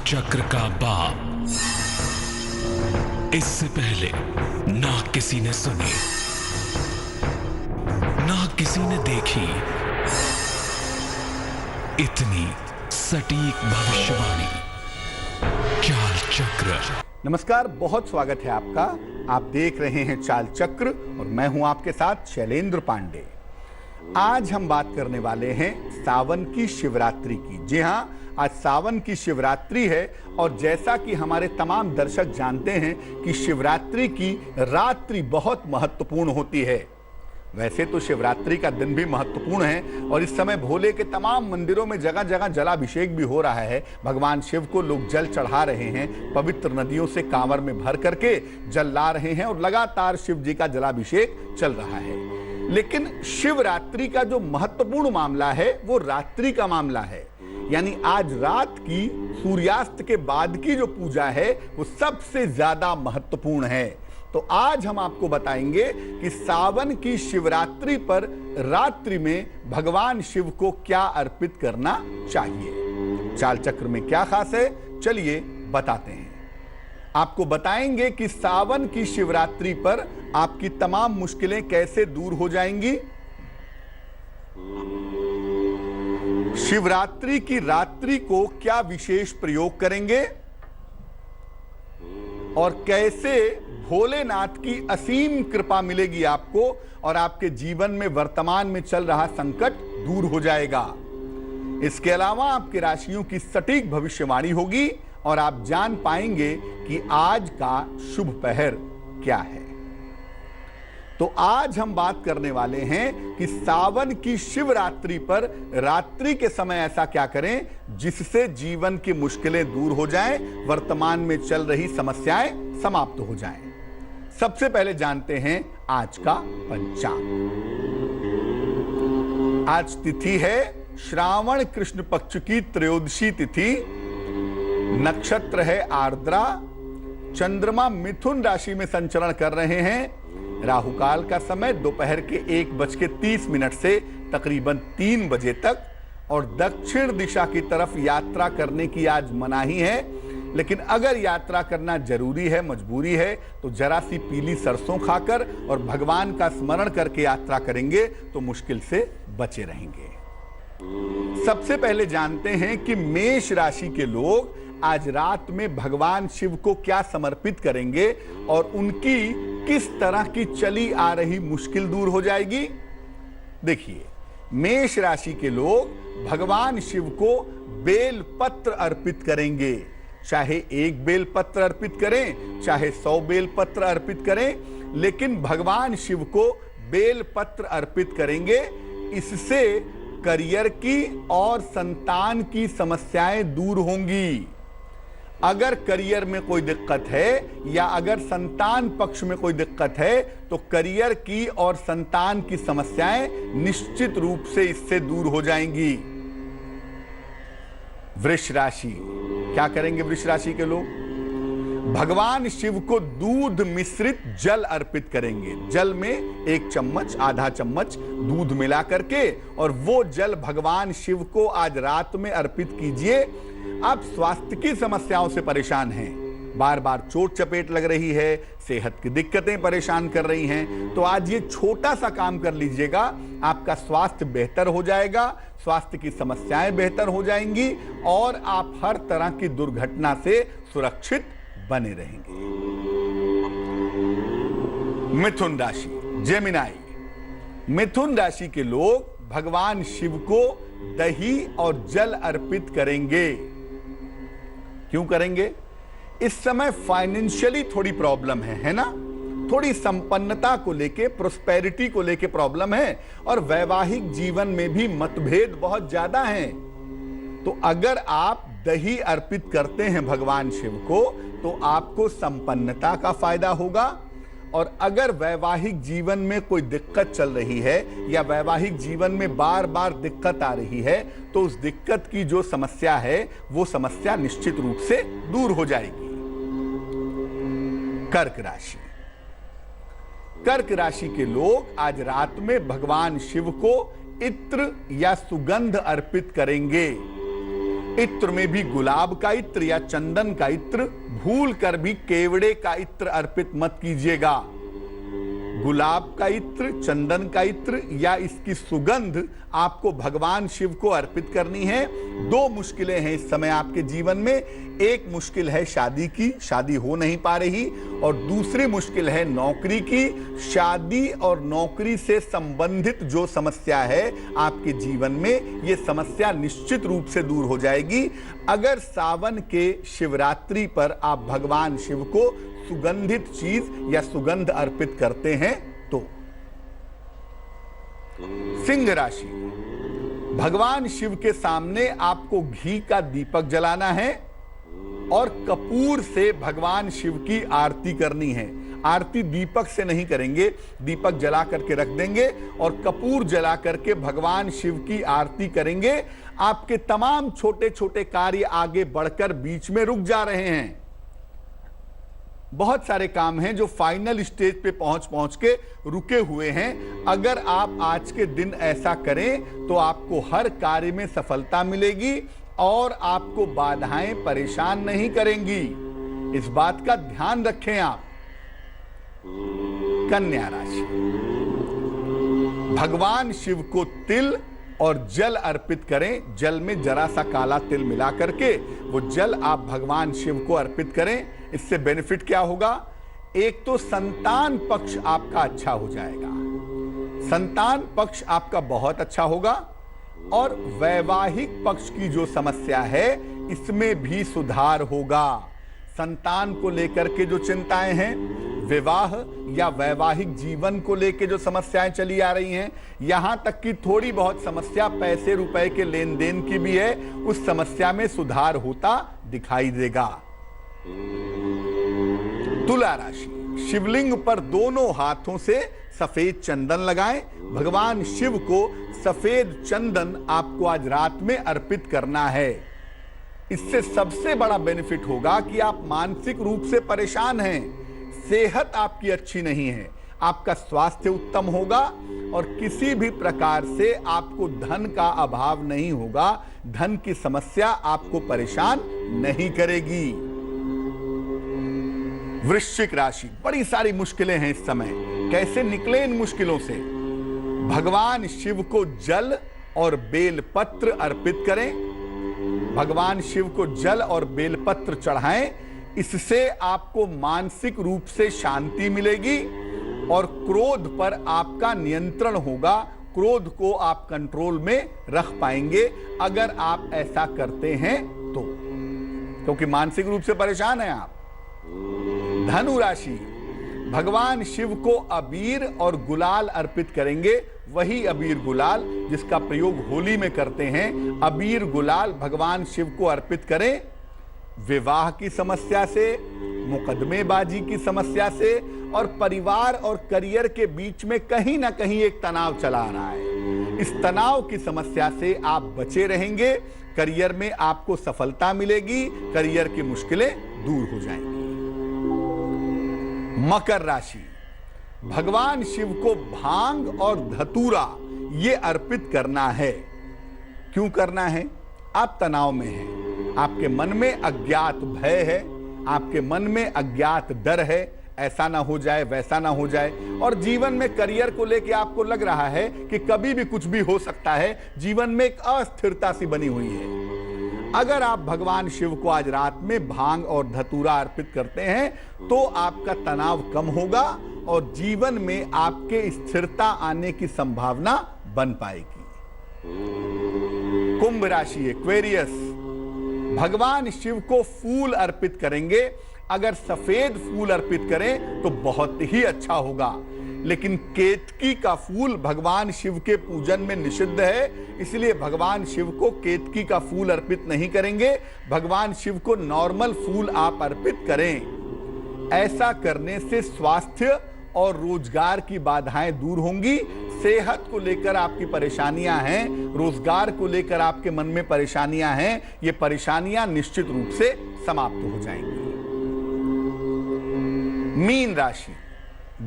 चक्र का बाप। इससे पहले ना किसी ने सुनी, ना किसी ने देखी इतनी सटीक भविष्यवाणी। चाल चक्र। नमस्कार, बहुत स्वागत है आपका। आप देख रहे हैं चाल चक्र और मैं हूं आपके साथ शैलेंद्र पांडे। आज हम बात करने वाले हैं सावन की शिवरात्रि की। जी हां, आज सावन की शिवरात्रि है और जैसा कि हमारे तमाम दर्शक जानते हैं कि शिवरात्रि की रात्रि बहुत महत्वपूर्ण होती है। वैसे तो शिवरात्रि का दिन भी महत्वपूर्ण है और इस समय भोले के तमाम मंदिरों में जगह जगह जलाभिषेक भी हो रहा है। भगवान शिव को लोग जल चढ़ा रहे हैं, पवित्र नदियों से कांवर में भर करके जल ला रहे हैं और लगातार शिव जी का जलाभिषेक चल रहा है। लेकिन शिवरात्रि का जो महत्वपूर्ण मामला है वो रात्रि का मामला है, यानी आज रात की सूर्यास्त के बाद की जो पूजा है वो सबसे ज्यादा महत्वपूर्ण है। तो आज हम आपको बताएंगे कि सावन की शिवरात्रि पर रात्रि में भगवान शिव को क्या अर्पित करना चाहिए। चाल चक्र में क्या खास है, चलिए बताते हैं। आपको बताएंगे कि सावन की शिवरात्रि पर आपकी तमाम मुश्किलें कैसे दूर हो जाएंगी। शिवरात्रि की रात्रि को क्या विशेष प्रयोग करेंगे और कैसे भोलेनाथ की असीम कृपा मिलेगी आपको और आपके जीवन में वर्तमान में चल रहा संकट दूर हो जाएगा। इसके अलावा आपकी राशियों की सटीक भविष्यवाणी होगी और आप जान पाएंगे कि आज का शुभ पहर क्या है। तो आज हम बात करने वाले हैं कि सावन की शिवरात्रि पर रात्रि के समय ऐसा क्या करें जिससे जीवन की मुश्किलें दूर हो जाएं, वर्तमान में चल रही समस्याएं समाप्त हो जाएं। सबसे पहले जानते हैं आज का पंचांग। आज तिथि है श्रावण कृष्ण पक्ष की त्रयोदशी तिथि। नक्षत्र है आर्द्रा। चंद्रमा मिथुन राशि में संचरण कर रहे हैं। राहुकाल का समय दोपहर के 1:30 से तकरीबन 3 बजे तक और दक्षिण दिशा की तरफ यात्रा करने की आज मनाही है। लेकिन अगर यात्रा करना जरूरी है, मजबूरी है, तो जरा सी पीली सरसों खाकर और भगवान का स्मरण करके यात्रा करेंगे तो मुश्किल से बचे रहेंगे। सबसे पहले जानते हैं कि मेष राशि के लोग आज रात में भगवान शिव को क्या समर्पित करेंगे और उनकी किस तरह की चली आ रही मुश्किल दूर हो जाएगी। देखिए, मेष राशि के लोग भगवान शिव को बेल पत्र अर्पित करेंगे। चाहे 1 बेल पत्र अर्पित करें, चाहे 100 बेल पत्र अर्पित करें, लेकिन भगवान शिव को बेल पत्र अर्पित करेंगे। इससे करियर की और संतान की समस्याएं दूर होंगी। अगर करियर में कोई दिक्कत है या अगर संतान पक्ष में कोई दिक्कत है तो करियर की और संतान की समस्याएं निश्चित रूप से इससे दूर हो जाएंगी। वृष राशि, क्या करेंगे वृष राशि के लोग? भगवान शिव को दूध मिश्रित जल अर्पित करेंगे। जल में 1 चम्मच, आधा चम्मच दूध मिला करके और वो जल भगवान शिव को आज रात में अर्पित कीजिए। आप स्वास्थ्य की समस्याओं से परेशान हैं, बार बार चोट चपेट लग रही है, सेहत की दिक्कतें परेशान कर रही हैं, तो आज ये छोटा सा काम कर लीजिएगा, आपका स्वास्थ्य बेहतर हो जाएगा, स्वास्थ्य की समस्याएं बेहतर हो जाएंगी और आप हर तरह की दुर्घटना से सुरक्षित बने रहेंगे। मिथुन राशि, जेमिनाई। मिथुन राशि के लोग भगवान शिव को दही और जल अर्पित करेंगे। क्यों करेंगे? इस समय फाइनेंशियली थोड़ी प्रॉब्लम है ना? थोड़ी संपन्नता को लेके, प्रोस्पेरिटी को लेके प्रॉब्लम है और वैवाहिक जीवन में भी मतभेद बहुत ज्यादा हैं। तो अगर आप दही अर्पित करते हैं भगवान शिव को तो आपको संपन्नता का फायदा होगा। और अगर वैवाहिक जीवन में कोई दिक्कत चल रही है या वैवाहिक जीवन में बार बार दिक्कत आ रही है तो उस दिक्कत की जो समस्या है वो समस्या निश्चित रूप से दूर हो जाएगी। कर्क राशि। कर्क राशि के लोग आज रात में भगवान शिव को इत्र या सुगंध अर्पित करेंगे। इत्र में भी गुलाब का इत्र या चंदन का इत्र, भूल कर भी केवड़े का इत्र अर्पित मत कीजिएगा। गुलाब का इत्र, चंदन का इत्र या इसकी सुगंध आपको भगवान शिव को अर्पित करनी है। दो मुश्किलें हैं इस समय आपके जीवन में। एक मुश्किल है शादी की, शादी हो नहीं पा रही, और दूसरी मुश्किल है नौकरी की। शादी और नौकरी से संबंधित जो समस्या है आपके जीवन में, ये समस्या निश्चित रूप से दूर हो जाएगी अगर सावन के शिवरात्रि पर आप भगवान शिव को सुगंधित चीज या सुगंध अर्पित करते हैं तो। सिंह राशि, भगवान शिव के सामने आपको घी का दीपक जलाना है और कपूर से भगवान शिव की आरती करनी है। आरती दीपक से नहीं करेंगे, दीपक जला करके रख देंगे और कपूर जला करके भगवान शिव की आरती करेंगे। आपके तमाम छोटे छोटे कार्य आगे बढ़कर बीच में रुक जा रहे हैं। बहुत सारे काम हैं जो फाइनल स्टेज पे पहुंच के रुके हुए हैं। अगर आप आज के दिन ऐसा करें तो आपको हर कार्य में सफलता मिलेगी और आपको बाधाएं परेशान नहीं करेंगी। इस बात का ध्यान रखें आप। कन्या राशि, भगवान शिव को तिल और जल अर्पित करें। जल में जरा सा काला तिल मिला करके वो जल आप भगवान शिव को अर्पित करें। इससे बेनिफिट क्या होगा? एक तो संतान पक्ष आपका अच्छा हो जाएगा, संतान पक्ष आपका बहुत अच्छा होगा, और वैवाहिक पक्ष की जो समस्या है इसमें भी सुधार होगा। संतान को लेकर के जो चिंताएं हैं, विवाह या वैवाहिक जीवन को लेकर जो समस्याएं चली आ रही हैं, यहां तक कि थोड़ी बहुत समस्या पैसे रुपए के लेन देन की भी है, उस समस्या में सुधार होता दिखाई देगा। तुला राशि, शिवलिंग पर दोनों हाथों से सफेद चंदन लगाएं। भगवान शिव को सफेद चंदन आपको आज रात में अर्पित करना है। इससे सबसे बड़ा बेनिफिट होगा कि आप मानसिक रूप से परेशान हैं, सेहत आपकी अच्छी नहीं है, आपका स्वास्थ्य उत्तम होगा और किसी भी प्रकार से आपको धन का अभाव नहीं होगा। धन की समस्या आपको परेशान नहीं करेगी। वृश्चिक राशि, बड़ी सारी मुश्किलें हैं इस समय, कैसे निकले इन मुश्किलों से? भगवान शिव को जल और बेलपत्र अर्पित करें। भगवान शिव को जल और बेलपत्र चढ़ाएं। इससे आपको मानसिक रूप से शांति मिलेगी और क्रोध पर आपका नियंत्रण होगा। क्रोध को आप कंट्रोल में रख पाएंगे अगर आप ऐसा करते हैं तो, क्योंकि मानसिक रूप से परेशान हैं आप। धनु राशि, भगवान शिव को अबीर और गुलाल अर्पित करेंगे। वही अबीर गुलाल जिसका प्रयोग होली में करते हैं, अबीर गुलाल भगवान शिव को अर्पित करें। विवाह की समस्या से, मुकदमेबाजी की समस्या से और परिवार और करियर के बीच में कहीं ना कहीं एक तनाव चला आ रहा है, इस तनाव की समस्या से आप बचे रहेंगे। करियर में आपको सफलता मिलेगी, करियर की मुश्किलें दूर हो जाएंगी। मकर राशि, भगवान शिव को भांग और धतूरा ये अर्पित करना है। क्यों करना है? आप तनाव में हैं, आपके मन में अज्ञात भय है, आपके मन में अज्ञात डर है, ऐसा ना हो जाए वैसा ना हो जाए, और जीवन में करियर को लेके आपको लग रहा है कि कभी भी कुछ भी हो सकता है। जीवन में एक अस्थिरता सी बनी हुई है। अगर आप भगवान शिव को आज रात में भांग और धतूरा अर्पित करते हैं तो आपका तनाव कम होगा और जीवन में आपके स्थिरता आने की संभावना बन पाएगी। कुंभ राशि, एक्वेरियस, भगवान शिव को फूल अर्पित करेंगे। अगर सफेद फूल अर्पित करें तो बहुत ही अच्छा होगा, लेकिन केतकी का फूल भगवान शिव के पूजन में निषिद्ध है, इसलिए भगवान शिव को केतकी का फूल अर्पित नहीं करेंगे। भगवान शिव को नॉर्मल फूल आप अर्पित करें। ऐसा करने से स्वास्थ्य और रोजगार की बाधाएं दूर होंगी। सेहत को लेकर आपकी परेशानियां हैं, रोजगार को लेकर आपके मन में परेशानियां हैं, ये परेशानियां निश्चित रूप से समाप्त हो जाएंगी। मीन राशि,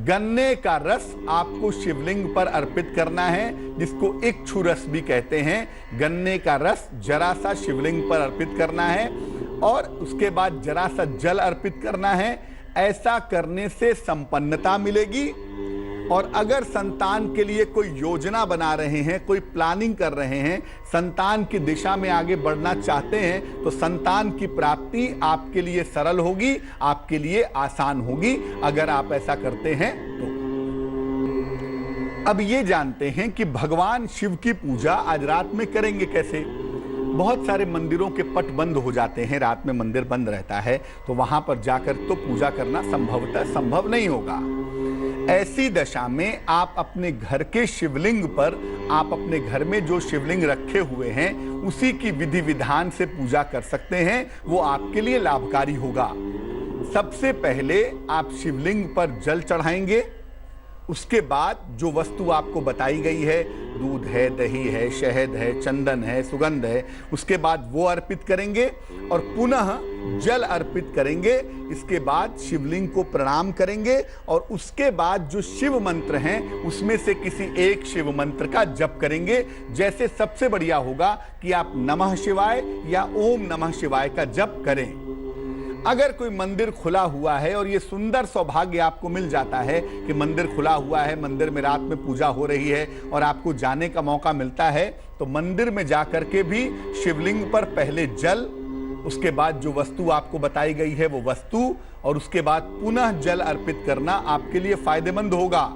गन्ने का रस आपको शिवलिंग पर अर्पित करना है, जिसको इक्षु रस भी कहते हैं। गन्ने का रस जरा सा शिवलिंग पर अर्पित करना है और उसके बाद जरा सा जल अर्पित करना है। ऐसा करने से संपन्नता मिलेगी। और अगर संतान के लिए कोई योजना बना रहे हैं, कोई प्लानिंग कर रहे हैं, संतान की दिशा में आगे बढ़ना चाहते हैं, तो संतान की प्राप्ति आपके लिए सरल होगी, आपके लिए आसान होगी अगर आप ऐसा करते हैं तो। अब ये जानते हैं कि भगवान शिव की पूजा आज रात में करेंगे कैसे। बहुत सारे मंदिरों के पट बंद हो जाते हैं, रात में मंदिर बंद रहता है, तो वहां पर जाकर तो पूजा करना संभवतः संभव नहीं होगा। ऐसी दशा में आप अपने घर के शिवलिंग पर, आप अपने घर में जो शिवलिंग रखे हुए हैं उसी की विधि विधान से पूजा कर सकते हैं। वो आपके लिए लाभकारी होगा। सबसे पहले आप शिवलिंग पर जल चढ़ाएंगे। उसके बाद जो वस्तु आपको बताई गई है, दूध है, दही है, शहद है, चंदन है, सुगंध है, उसके बाद वो अर्पित करेंगे और पुनः जल अर्पित करेंगे। इसके बाद शिवलिंग को प्रणाम करेंगे और उसके बाद जो शिव मंत्र हैं उसमें से किसी एक शिव मंत्र का जप करेंगे। जैसे सबसे बढ़िया होगा कि आप नमः शिवाय या ओम नमः शिवाय का जप करें। अगर कोई मंदिर खुला हुआ है और ये सुंदर सौभाग्य आपको मिल जाता है कि मंदिर खुला हुआ है, मंदिर में रात में पूजा हो रही है और आपको जाने का मौका मिलता है, तो मंदिर में जाकर के भी शिवलिंग पर पहले जल, उसके बाद जो वस्तु आपको बताई गई है वो वस्तु, और उसके बाद पुनः जल अर्पित करना आपके लिए फायदेमंद होगा।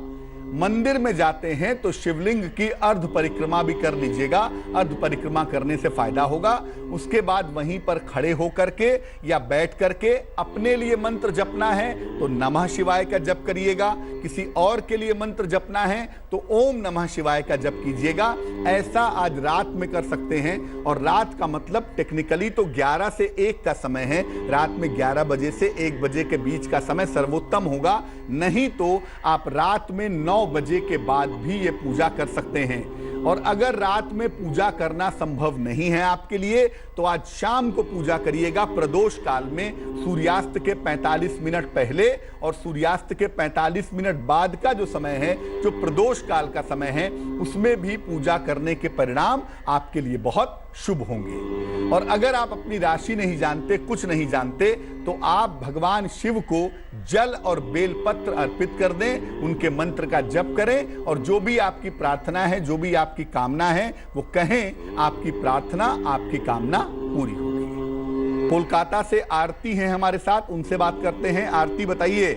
मंदिर में जाते हैं तो शिवलिंग की अर्ध परिक्रमा भी कर लीजिएगा। अर्ध परिक्रमा करने से फायदा होगा। उसके बाद वहीं पर खड़े होकर के या बैठ करके अपने लिए मंत्र जपना है तो नमः शिवाय का जप करिएगा। किसी और के लिए मंत्र जपना है तो ओम नमः शिवाय का जप कीजिएगा। ऐसा आज रात में कर सकते हैं। और रात का मतलब टेक्निकली तो 11 से 1 का समय है। रात में 11 बजे से 1 बजे के बीच का समय सर्वोत्तम होगा। नहीं तो आप रात में 9 बजे के बाद भी ये पूजा कर सकते हैं। और अगर रात में पूजा करना संभव नहीं है आपके लिए तो आज शाम को पूजा करिएगा। प्रदोष काल में सूर्यास्त के 45 मिनट पहले और सूर्यास्त के 45 मिनट बाद का जो समय है, जो प्रदोष काल का समय है, उसमें भी पूजा करने के परिणाम आपके लिए बहुत शुभ होंगे। और अगर आप अपनी राशि नहीं जानते, कुछ नहीं जानते, तो आप भगवान शिव को जल और बेलपत्र अर्पित कर दें, उनके मंत्र का जप करें और जो भी आपकी प्रार्थना है, जो भी आपकी कामना है वो कहें। आपकी प्रार्थना, आपकी कामना पूरी होगी। कोलकाता से आरती हैं हमारे साथ, उनसे बात करते हैं। आरती बताइए।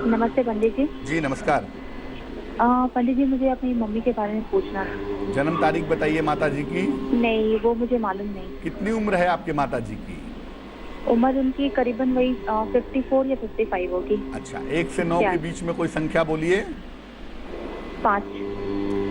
नमस्ते पंडित जी। जी नमस्कार। पंडित जी, मुझे अपनी मम्मी के बारे में पूछना था। जन्म तारीख बताइए माता जी की। नहीं, वो मुझे मालूम नहीं। कितनी उम्र है आपके माता जी की? उम्र उनकी करीबन वही 54 या 55 होगी। अच्छा, 1 से 9 के बीच में कोई संख्या बोलिए। 5।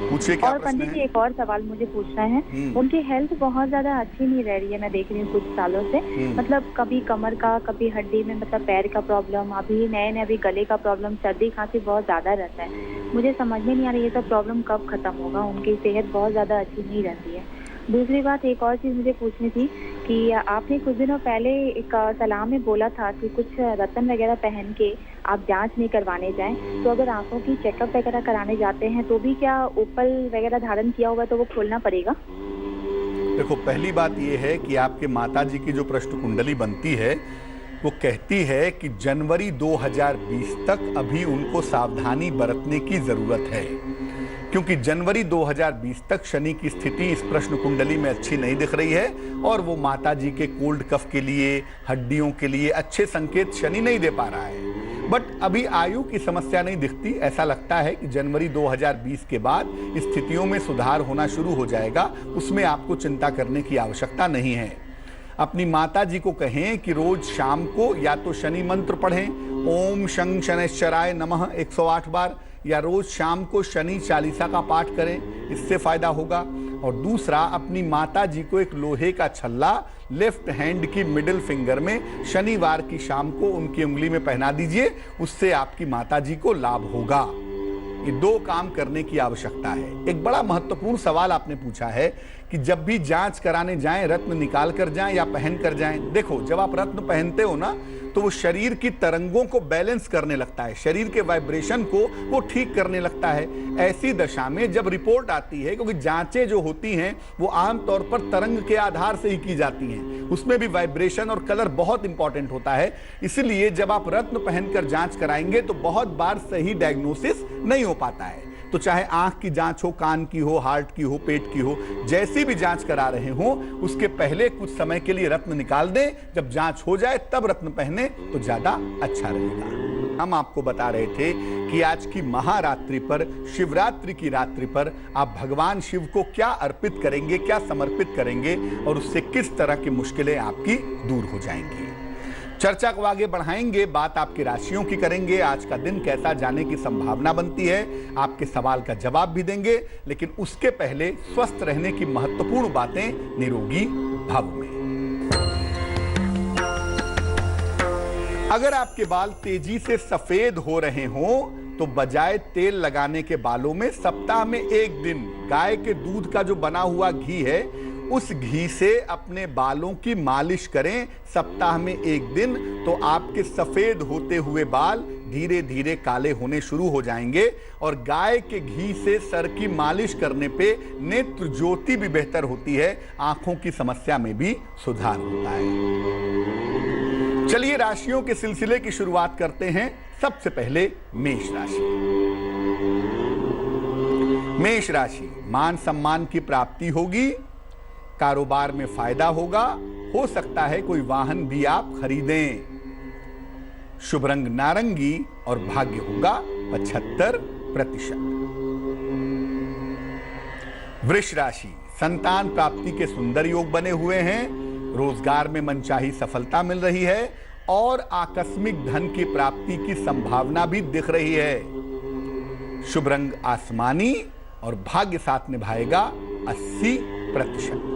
पूछिए क्या और प्रश्न पंडित जी, है? एक और सवाल मुझे पूछना है। उनकी हेल्थ बहुत ज्यादा अच्छी नहीं रह रही है, मैं देख रही हूँ कुछ सालों से। मतलब कभी कमर का, कभी हड्डी में, मतलब पैर का प्रॉब्लम, अभी नए अभी गले का प्रॉब्लम, सर्दी खांसी बहुत ज्यादा रहता है। मुझे समझ में नहीं आ रही ये सब प्रॉब्लम कब खत्म होगा। उनकी सेहत बहुत ज्यादा अच्छी नहीं रहती है। दूसरी बात, एक और चीज मुझे पूछनी थी कि आपने कुछ दिनों पहले एक सलाह में बोला था कि कुछ रत्न वगैरह पहन के आप जांच नहीं करवाने जाएं। तो अगर आंखों की चेकअप वगैरह कराने जाते हैं तो भी क्या ओपल वगैरह धारण किया होगा तो वो खोलना पड़ेगा? देखो, पहली बात ये है कि आपके माता जी की जो प्रश्न कुंडली बनती है वो कहती है कि जनवरी 2020 तक अभी उनको सावधानी बरतने की जरूरत है, क्योंकि जनवरी 2020 तक शनि की स्थिति इस प्रश्न कुंडली में अच्छी नहीं दिख रही है और वो माता जी के कोल्ड कफ के लिए, हड्डियों के लिए अच्छे संकेत शनि नहीं दे पा रहा है। बट अभी आयु की समस्या नहीं दिखती। ऐसा लगता है कि जनवरी 2020 के बाद स्थितियों में सुधार होना शुरू हो जाएगा। उसमें आपको चिंता करने की आवश्यकता नहीं है। अपनी माता जी को कहें कि रोज शाम को या तो शनि मंत्र पढ़ें, ओम शं शनैश्चराय नमः 108 बार, या रोज शाम को शनि चालीसा का पाठ करें, इससे फायदा होगा। और दूसरा, अपनी माता जी को एक लोहे का छल्ला लेफ्ट हैंड की मिडिल फिंगर में शनिवार की शाम को उनकी उंगली में पहना दीजिए, उससे आपकी माता जी को लाभ होगा। ये 2 काम करने की आवश्यकता है। एक बड़ा महत्वपूर्ण सवाल आपने पूछा है कि जब भी जांच कराने जाएं रत्न निकाल कर जाएं या पहन कर जाएं। देखो, जब आप रत्न पहनते हो ना तो वो शरीर की तरंगों को बैलेंस करने लगता है, शरीर के वाइब्रेशन को वो ठीक करने लगता है। ऐसी दशा में जब रिपोर्ट आती है, क्योंकि जांचें जो होती हैं वो आमतौर पर तरंग के आधार से ही की जाती हैं, उसमें भी वाइब्रेशन और कलर बहुत इंपॉर्टेंट होता है। इसलिए जब आप रत्न पहनकर जांच कराएंगे तो बहुत बार सही डायग्नोसिस नहीं हो पाता है। तो चाहे आंख की जांच हो, कान की हो, हार्ट की हो, पेट की हो, जैसी भी जांच करा रहे हो उसके पहले कुछ समय के लिए रत्न निकाल दें। जब जांच हो जाए तब रत्न पहने तो ज्यादा अच्छा रहेगा। हम आपको बता रहे थे कि आज की महारात्रि पर, शिवरात्रि की रात्रि पर आप भगवान शिव को क्या अर्पित करेंगे, क्या समर्पित करेंगे और उससे किस तरह की मुश्किलें आपकी दूर हो जाएंगी। चर्चा को आगे बढ़ाएंगे, बात आपकी राशियों की करेंगे। आज का दिन कैसा जाने की संभावना बनती है, आपके सवाल का जवाब भी देंगे, लेकिन उसके पहले स्वस्थ रहने की महत्वपूर्ण बातें निरोगी भव में। अगर आपके बाल तेजी से सफेद हो रहे हों तो बजाय तेल लगाने के बालों में सप्ताह में 1 दिन गाय के दूध का जो बना हुआ घी है उस घी से अपने बालों की मालिश करें सप्ताह में 1 दिन, तो आपके सफेद होते हुए बाल धीरे धीरे काले होने शुरू हो जाएंगे। और गाय के घी से सर की मालिश करने पे नेत्र ज्योति भी बेहतर होती है, आंखों की समस्या में भी सुधार होता है। चलिए राशियों के सिलसिले की शुरुआत करते हैं। सबसे पहले मेष राशि। मेष राशि, मान सम्मान की प्राप्ति होगी, कारोबार में फायदा होगा, हो सकता है कोई वाहन भी आप खरीदें। शुभ रंग नारंगी और भाग्य होगा 75%। वृष राशि, संतान प्राप्ति के सुंदर योग बने हुए हैं, रोजगार में मनचाही सफलता मिल रही है और आकस्मिक धन की प्राप्ति की संभावना भी दिख रही है। शुभ रंग आसमानी और भाग्य साथ निभाएगा 80%।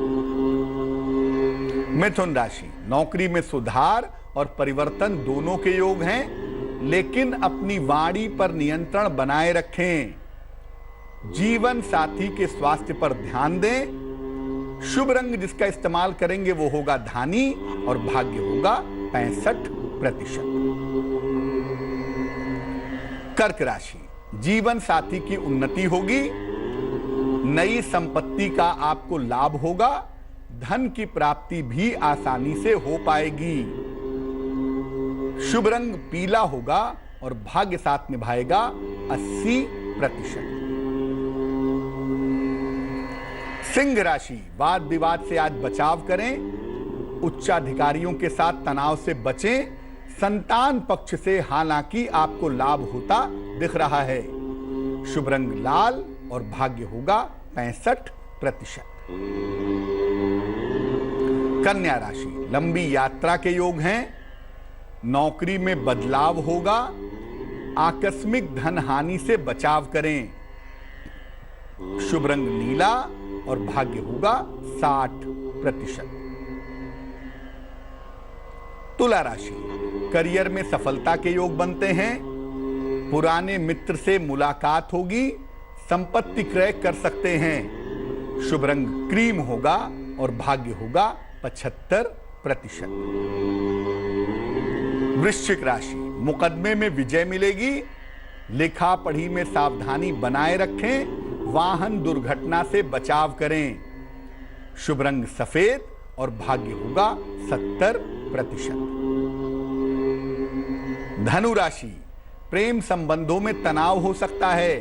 मिथुन राशि, नौकरी में सुधार और परिवर्तन दोनों के योग हैं, लेकिन अपनी वाणी पर नियंत्रण बनाए रखें। जीवन साथी के स्वास्थ्य पर ध्यान दें। शुभ रंग जिसका इस्तेमाल करेंगे वो होगा धानी और भाग्य होगा 65%। कर्क राशि, जीवन साथी की उन्नति होगी, नई संपत्ति का आपको लाभ होगा, धन की प्राप्ति भी आसानी से हो पाएगी। शुभ रंग पीला होगा और भाग्य साथ निभाएगा 80%। सिंह राशि, वाद विवाद से आज बचाव करें, उच्चाधिकारियों के साथ तनाव से बचें। संतान पक्ष से हालांकि आपको लाभ होता दिख रहा है। शुभ रंग लाल और भाग्य होगा 65%। कन्या राशि, लंबी यात्रा के योग हैं, नौकरी में बदलाव होगा, आकस्मिक धन हानि से बचाव करें। शुभ रंग नीला और भाग्य होगा 60%। तुला राशि, करियर में सफलता के योग बनते हैं, पुराने मित्र से मुलाकात होगी, संपत्ति क्रय कर सकते हैं। शुभ रंग क्रीम होगा और भाग्य होगा 75%। वृश्चिक राशि, मुकदमे में विजय मिलेगी, लिखा पढ़ी में सावधानी बनाए रखें, वाहन दुर्घटना से बचाव करें। शुभ रंग सफेद और भाग्य होगा 70%। धनु राशि, प्रेम संबंधों में तनाव हो सकता है,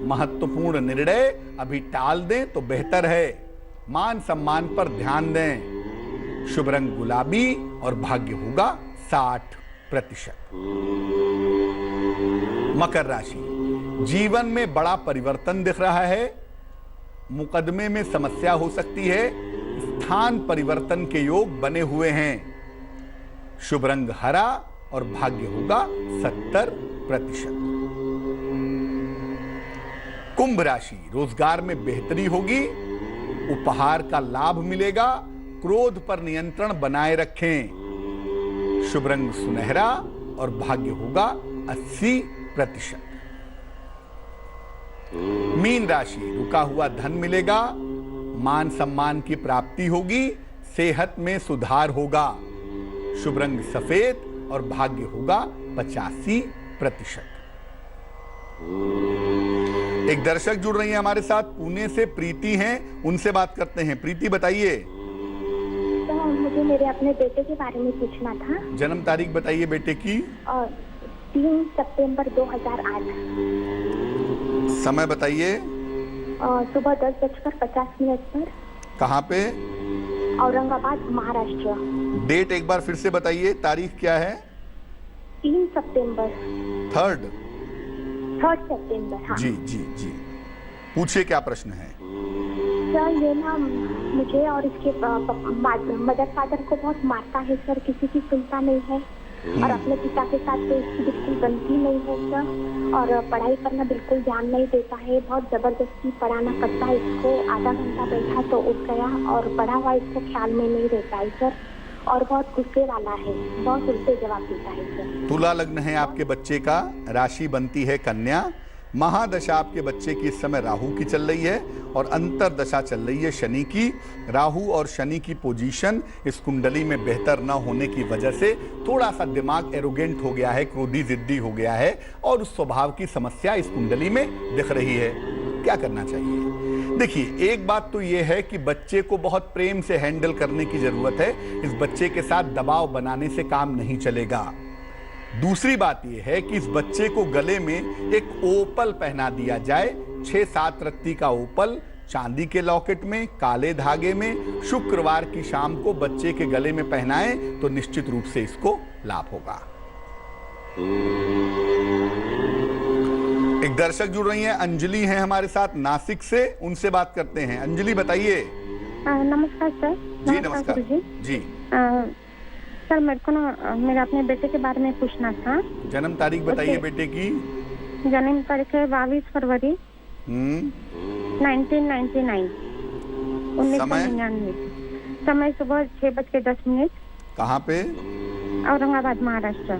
महत्वपूर्ण निर्णय अभी टाल दें तो बेहतर है। मान सम्मान पर ध्यान दें। शुभ रंग गुलाबी और भाग्य होगा 60%। मकर राशि, जीवन में बड़ा परिवर्तन दिख रहा है, मुकदमे में समस्या हो सकती है, स्थान परिवर्तन के योग बने हुए हैं। शुभ रंग हरा और भाग्य होगा 70%। कुंभ राशि, रोजगार में बेहतरी होगी, उपहार का लाभ मिलेगा, क्रोध पर नियंत्रण बनाए रखें। शुभ रंग सुनहरा और भाग्य होगा 80%। मीन राशि, रुका हुआ धन मिलेगा, मान सम्मान की प्राप्ति होगी, सेहत में सुधार होगा, शुभ रंग सफेद और भाग्य होगा 85%। एक दर्शक जुड़ रही हैं हमारे साथ, पुणे से प्रीति हैं, उनसे बात करते हैं। प्रीति बताइए। तो मुझे मेरे अपने बेटे के बारे में पूछना था। जन्म तारीख बताइए बेटे की। 3 सितंबर 2008। समय बताइए। सुबह 10:50 पर। कहाँ पे? औरंगाबाद, महाराष्ट्र। डेट एक बार फिर से बताइए, तारीख क्या है? 3 सितंबर। 3 सितंबर। हाँ जी जी जी, पूछिए क्या प्रश्न है। सर ये ना मुझे और इसके मदर फादर को बहुत मारता है सर, किसी की सुनता नहीं है और अपने पिता के साथ तो इसकी बिल्कुल बनती नहीं है सर, और पढ़ाई करना बिल्कुल ध्यान नहीं देता है, बहुत जबरदस्ती पढ़ाना पड़ता है इसको। आधा घंटा बैठा तो उठ गया और पढ़ा हुआ इसको ख्याल में नहीं रहता है सर, और बहुत गुस्से वाला है, बहुत उल्टे जवाब देता है सर। तुला लग्न है आपके बच्चे का, राशि बनती है कन्या, महादशा आपके बच्चे की इस समय राहु की चल रही है और अंतर दशा चल रही है शनि की। राहु और शनि की पोजीशन इस कुंडली में बेहतर न होने की वजह से थोड़ा सा दिमाग एरोगेंट हो गया है, क्रोधी जिद्दी हो गया है और उस स्वभाव की समस्या इस कुंडली में दिख रही है। क्या करना चाहिए? देखिए, एक बात तो यह है कि बच्चे को बहुत प्रेम से हैंडल करने की जरूरत है। इस बच्चे के साथ दबाव बनाने से काम नहीं चलेगा। दूसरी बात यह है कि इस बच्चे को गले में एक ओपल पहना दिया जाए, 6-7 रत्ती का ओपल, चांदी के लॉकेट में, काले धागे में, शुक्रवार की शाम को बच्चे के गले में पहनाएं तो निश्चित रूप से इसको लाभ होगा। एक दर्शक जुड़ रही हैं, अंजलि हैं हमारे साथ नासिक से, उनसे बात करते हैं। अंजलि बताइए। नमस्कार सर। जी नमस्कार जी। सर मेरे को ना मेरे अपने बेटे के बारे में पूछना था। जन्म तारीख बताइए बेटे की। जन्म तारीख है 22 फरवरी 1999। समय सुबह 6:10। कहाँ पे? औरंगाबाद, महाराष्ट्र।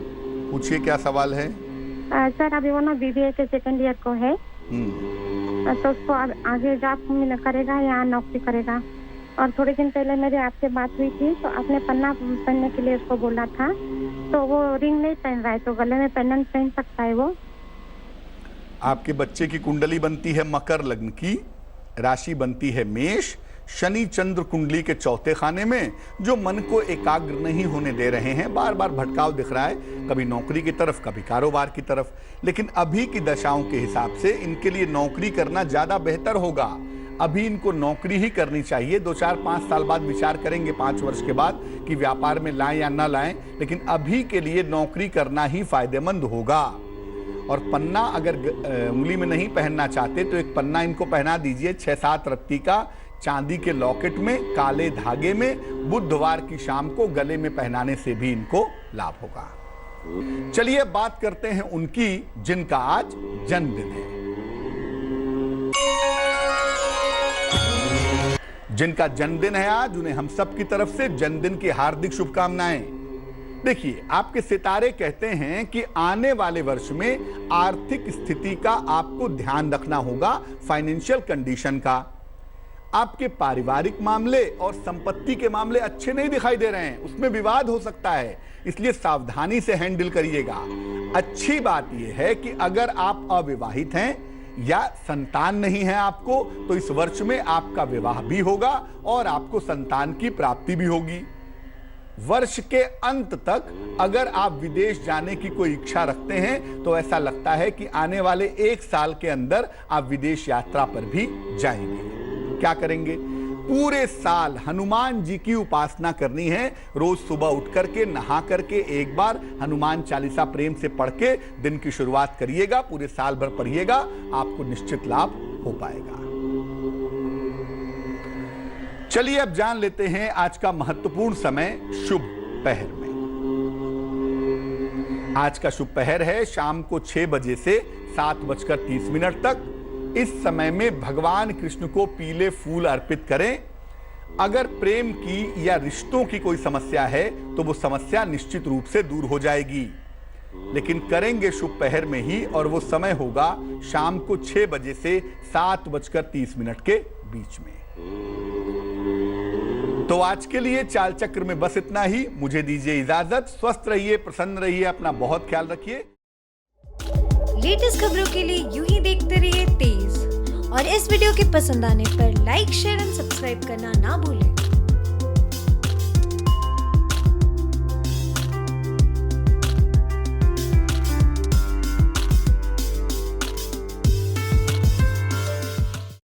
पूछिए क्या सवाल है। सर अभी वो ना BBA के 2nd ईयर को है, तो उसको आगे जॉब करेगा या नौकरी करेगा? और थोड़े दिन पहले मेरे आपसे बात हुई थी तो आपने पन्ना पहनने के लिए उसको बोला था, तो वो रिंग नहीं पहन रहा है, तो गले में पेंडेंट पहन सकता है वो? आपके बच्चे की कुंडली बनती है मकर लग्न की, राशि बनती है मेष, शनि चंद्र कुंडली के चौथे खाने में, जो मन को एकाग्र नहीं होने दे रहे हैं। बार बार भटकाव दिख रहा है, कभी नौकरी की तरफ, कभी कारोबार की तरफ। लेकिन अभी की दशाओं के हिसाब से इनके लिए नौकरी करना ज्यादा बेहतर होगा। अभी इनको नौकरी ही करनी चाहिए। 2-4-5 साल बाद विचार करेंगे, 5 वर्ष के बाद, कि व्यापार में लाएं या ना लाएं, लेकिन अभी के लिए नौकरी करना ही फायदेमंद होगा। और पन्ना अगर उंगली में नहीं पहनना चाहते तो एक पन्ना इनको पहना दीजिए 6-7 रत्ती का, चांदी के लॉकेट में, काले धागे में, बुधवार की शाम को गले में पहनाने से भी इनको लाभ होगा। चलिए बात करते हैं उनकी जिनका आज जन्मदिन है। जिनका जन्मदिन है आज, उन्हें हम सब की तरफ से जन्मदिन की हार्दिक शुभकामनाएं। देखिए, आपके सितारे कहते हैं कि आने वाले वर्ष में आर्थिक स्थिति का आपको ध्यान रखना होगा, फाइनेंशियल कंडीशन का। आपके पारिवारिक मामले और संपत्ति के मामले अच्छे नहीं दिखाई दे रहे हैं, उसमें विवाद हो सकता है, इसलिए सावधानी से हैंडल करिएगा। अच्छी बात यह है कि अगर आप अविवाहित हैं या संतान नहीं है आपको, तो इस वर्ष में आपका विवाह भी होगा और आपको संतान की प्राप्ति भी होगी। वर्ष के अंत तक अगर आप विदेश जाने की कोई इच्छा रखते हैं तो ऐसा लगता है कि आने वाले 1 साल के अंदर आप विदेश यात्रा पर भी जाएंगे। क्या करेंगे? पूरे साल हनुमान जी की उपासना करनी है। रोज सुबह उठ करके, नहा करके एक बार हनुमान चालीसा प्रेम से पढ़ के दिन की शुरुआत करिएगा। पूरे साल भर पढ़िएगा, आपको निश्चित लाभ हो पाएगा। चलिए अब जान लेते हैं आज का महत्वपूर्ण समय शुभ पहर में। आज का शुभ पहर है शाम को 6 बजे से 7:30 तक। इस समय में भगवान कृष्ण को पीले फूल अर्पित करें। अगर प्रेम की या रिश्तों की कोई समस्या है तो वो समस्या निश्चित रूप से दूर हो जाएगी। लेकिन करेंगे शुभ पहर में ही, और वो समय होगा शाम को 6 बजे से 7:30 के बीच में। तो आज के लिए चाल चक्र में बस इतना ही। मुझे दीजिए इजाजत। स्वस्थ रहिए, प्रसन्न रहिए, अपना बहुत ख्याल रखिए। लेटेस्ट खबरों के लिए यूं ही देखते रहिए तेज, और इस वीडियो के पसंद आने पर लाइक, शेयर एंड सब्सक्राइब करना ना भूलें।